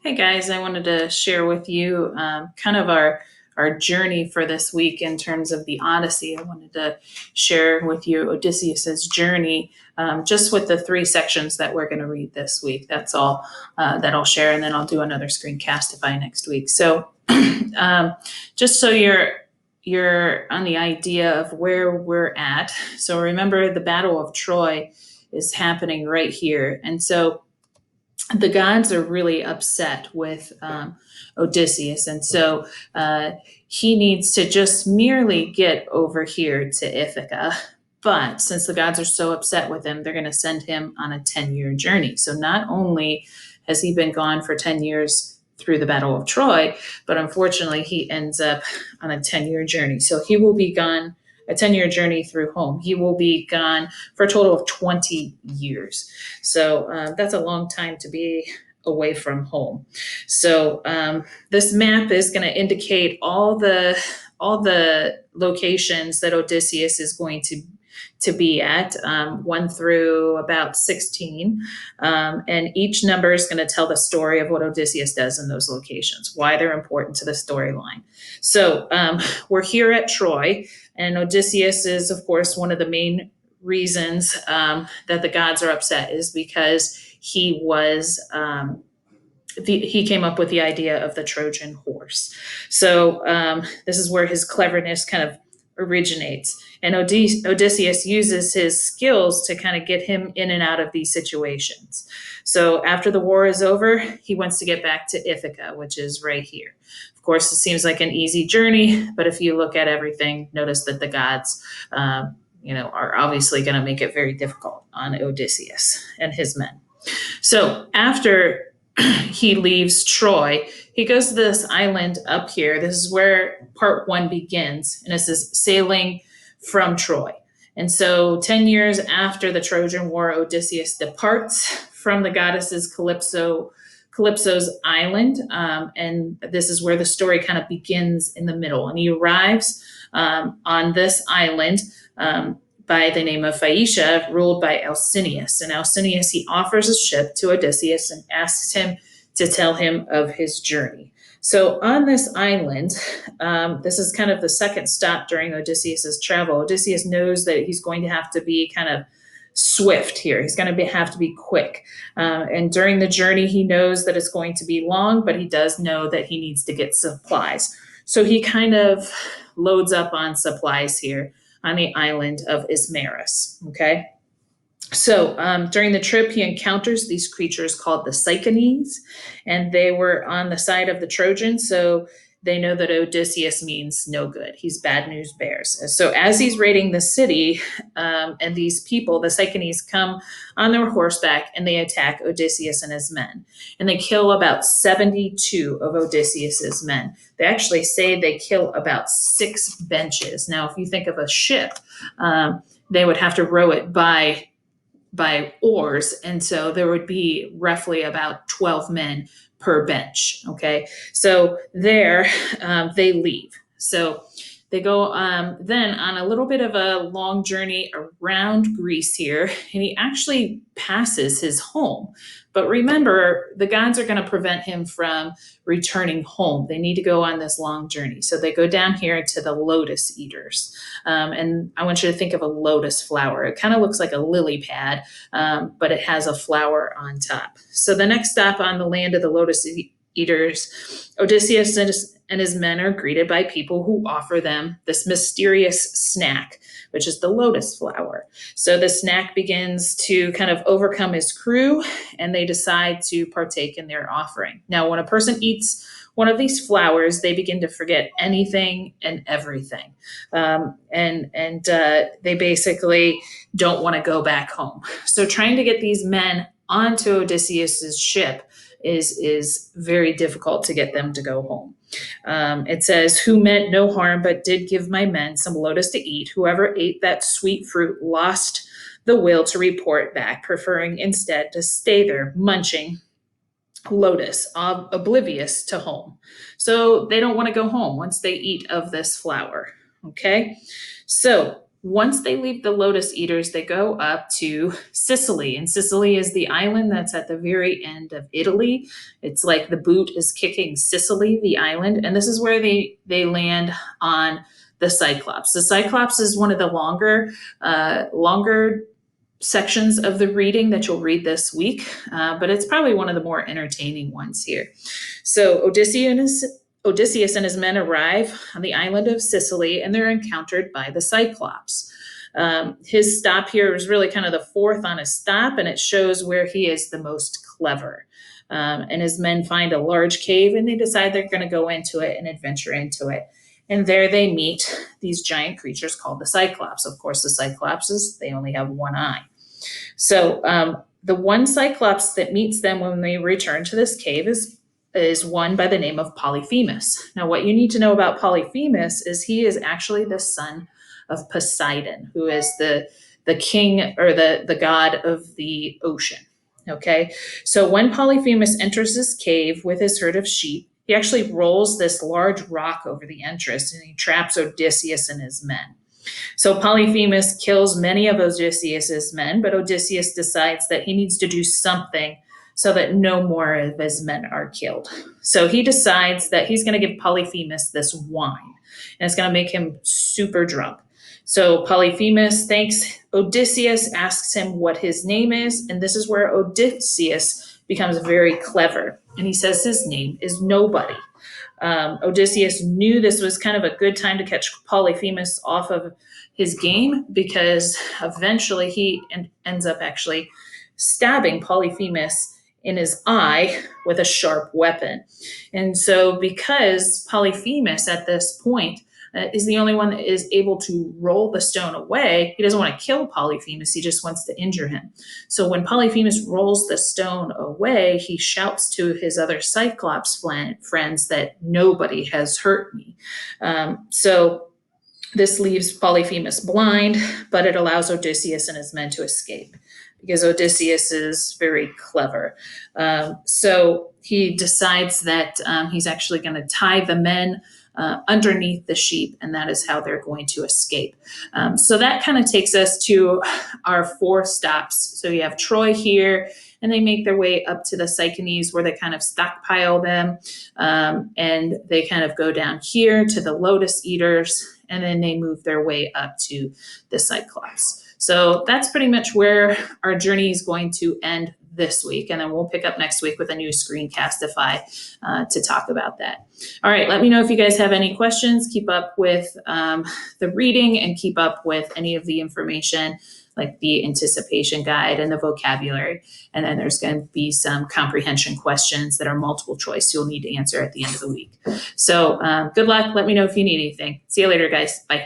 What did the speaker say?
Hey guys, I wanted to share with you kind of our journey for this week in terms of the Odyssey. I wanted to share with you Odysseus's journey, just with the three sections that we're going to read this week. That's all that I'll share, and then I'll do another screencastify next week. So, just so you're on the idea of where we're at. So remember, the Battle of Troy is happening right here, and so the gods are really upset with Odysseus, and so he needs to just merely get over here to Ithaca. But since the gods are so upset with him, they're going to send him on a 10-year journey. So not only has he been gone for 10 years through the Battle of Troy, but unfortunately he ends up on a 10-year journey. So he will be gone a 10-year journey through home. He will be gone for a total of 20 years. So that's a long time to be away from home. So this map is going to indicate all the locations that Odysseus is going to be at, 1 through about 16. And each number is going to tell the story of what Odysseus does in those locations, why they're important to the storyline. So we're here at Troy, and Odysseus is, of course, one of the main reasons that the gods are upset is because he came up with the idea of the Trojan horse. So this is where his cleverness kind of originates. And Odysseus uses his skills to kind of get him in and out of these situations. So after the war is over, he wants to get back to Ithaca, which is right here. Of course, it seems like an easy journey, but if you look at everything, notice that the gods, are obviously going to make it very difficult on Odysseus and his men. So after he leaves Troy, he goes to this island up here. This is where part one begins, and this is sailing from Troy. And so 10 years after the Trojan War, Odysseus departs from the goddesses Calypso's island, and this is where the story kind of begins in the middle. And he arrives on this island by the name of Phaeacia, ruled by Alcinous. And Alcinous, he offers a ship to Odysseus and asks him to tell him of his journey. So on this island, this is kind of the second stop during Odysseus's travel. Odysseus knows that he's going to have to be kind of swift here. He's going to have to be quick. And during the journey, he knows that it's going to be long, but he does know that he needs to get supplies. So he kind of loads up on supplies here on the island of Ismarus, okay? So during the trip, he encounters these creatures called the Cyclops, and they were on the side of the Trojans, so they know that Odysseus means no good. He's bad news bears. So as he's raiding the city, and these people, the Cyclops, come on their horseback and they attack Odysseus and his men. And they kill about 72 of Odysseus's men. They actually say they kill about 6 benches. Now, if you think of a ship, they would have to row it by oars, and so there would be roughly about 12 men per bench. Okay, so there they leave. So they go then on a little bit of a long journey around Greece here, and he actually passes his home. But remember, the gods are going to prevent him from returning home. They need to go on this long journey. So they go down here to the Lotus-Eaters. And I want you to think of a lotus flower. It kind of looks like a lily pad, but it has a flower on top. So the next stop on the land of the Lotus-Eaters, Odysseus and his men are greeted by people who offer them this mysterious snack, which is the lotus flower. So the snack begins to kind of overcome his crew, and they decide to partake in their offering. Now, when a person eats one of these flowers, they begin to forget anything and everything. And they basically don't want to go back home. So trying to get these men onto Odysseus's ship is very difficult to get them to go home. It says, who meant no harm, but did give my men some lotus to eat. Whoever ate that sweet fruit lost the will to report back, preferring instead to stay there munching lotus, oblivious to home. So they don't want to go home once they eat of this flower. Okay, so Once they leave the Lotus-Eaters, they go up to Sicily. And Sicily is the island that's at the very end of Italy. It's like the boot is kicking Sicily, the island. And this is where they land on the Cyclops. The Cyclops is one of the longer sections of the reading that you'll read this week, but it's probably one of the more entertaining ones here. So Odysseus and his men arrive on the island of Sicily, and they're encountered by the Cyclops. His stop here is really kind of the fourth on his stop, and it shows where he is the most clever. And his men find a large cave, and they decide they're going to go into it and adventure into it. And there they meet these giant creatures called the Cyclops. Of course, the Cyclopses, they only have one eye. So the one Cyclops that meets them when they return to this cave is one by the name of Polyphemus. Now, what you need to know about Polyphemus is he is actually the son of Poseidon, who is the king or the god of the ocean. Okay, so when Polyphemus enters this cave with his herd of sheep, he actually rolls this large rock over the entrance and he traps Odysseus and his men. So Polyphemus kills many of Odysseus's men, but Odysseus decides that he needs to do something so that no more of his men are killed. So he decides that he's going to give Polyphemus this wine, and it's going to make him super drunk. So Polyphemus thanks Odysseus, asks him what his name is, and this is where Odysseus becomes very clever. And he says his name is Nobody. Odysseus knew this was kind of a good time to catch Polyphemus off of his game, because eventually he ends up actually stabbing Polyphemus in his eye with a sharp weapon. And so because Polyphemus at this point is the only one that is able to roll the stone away, he doesn't want to kill Polyphemus, he just wants to injure him. So when Polyphemus rolls the stone away, he shouts to his other Cyclops friends that nobody has hurt me. So this leaves Polyphemus blind, but it allows Odysseus and his men to escape, because Odysseus is very clever. So he decides that he's actually going to tie the men underneath the sheep, and that is how they're going to escape. So that kind of takes us to our 4 stops. So you have Troy here, and they make their way up to the Cyclones, where they kind of stockpile them, and they kind of go down here to the Lotus-Eaters, and then they move their way up to the Cyclops. So that's pretty much where our journey is going to end this week. And then we'll pick up next week with a new screencastify to talk about that. All right, let me know if you guys have any questions. Keep up with the reading and keep up with any of the information like the anticipation guide and the vocabulary. And then there's going to be some comprehension questions that are multiple choice you'll need to answer at the end of the week. So good luck. Let me know if you need anything. See you later, guys. Bye.